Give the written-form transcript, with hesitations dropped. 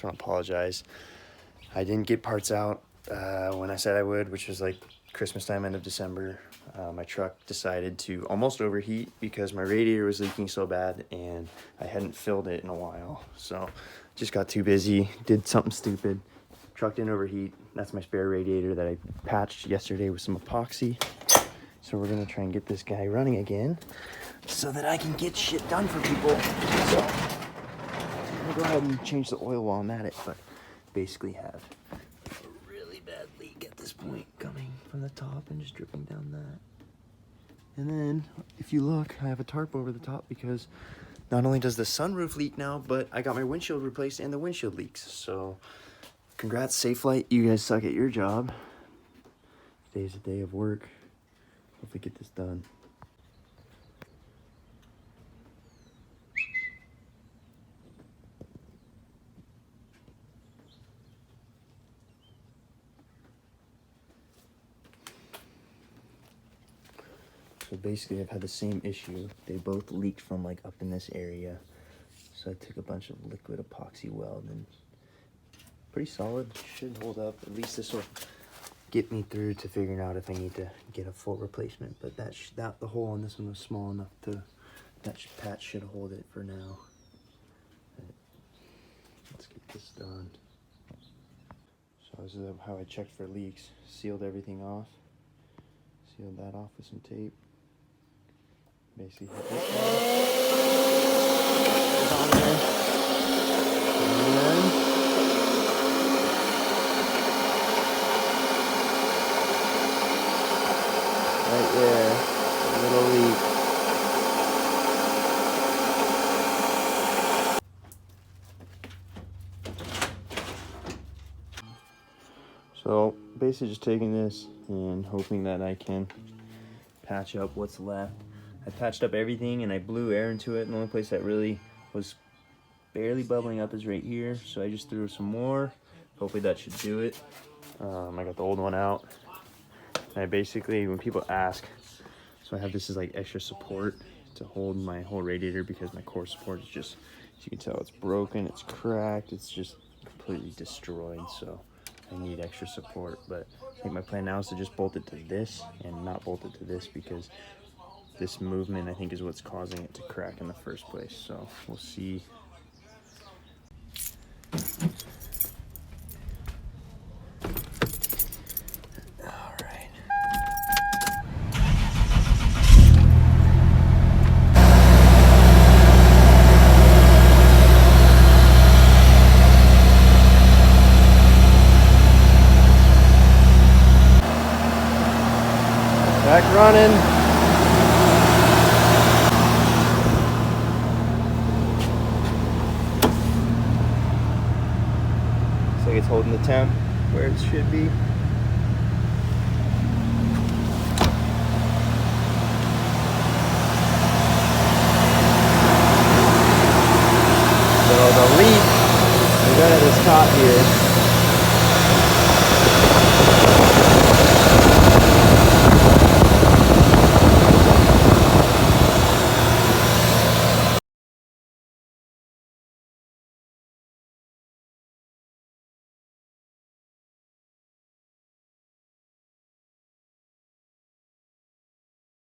just want to apologize. I didn't get parts out when I said I would, which was like Christmas time, end of December. My truck decided to almost overheat because my radiator was leaking so bad and I hadn't filled it in a while. So just got too busy, did something stupid. Truck didn't overheat. That's my spare radiator that I patched yesterday with some epoxy. So we're gonna try and get this guy running again so that I can get shit done for people. So I'm gonna go ahead and change the oil while I'm at it, but basically have a really bad leak at this point coming from the top and just dripping down that. And then if you look, I have a tarp over the top because not only does the sunroof leak now, but I got my windshield replaced and the windshield leaks. So congrats, Safe Flight. You guys suck at your job. Today's a day of work. Hopefully get this done. So basically I've had the same issue. They both leaked from like up in this area. So I took a bunch of liquid epoxy weld and pretty solid, should hold up. At least this will get me through to figuring out if I need to get a full replacement. But that the hole on this one was small enough to, that patch should hold it for now. But let's get this done. So this is how I checked for leaks. Sealed everything off. Sealed that off with some tape. Basically hit this on there. And then right there, a little leak. So basically just taking this and hoping that I can patch up what's left. I patched up everything and I blew air into it, and the only place that really was barely bubbling up is right here. So I just threw some more. Hopefully that should do it. I got the old one out. And I basically, when people ask, so I have this as like extra support to hold my whole radiator because my core support is just, as you can tell, it's broken, it's cracked, it's just completely destroyed. So I need extra support. But I think my plan now is to just bolt it to this and not bolt it to this because this movement, I think, is what's causing it to crack in the first place. So we'll see. All right. Back running. It's holding the temp where it should be.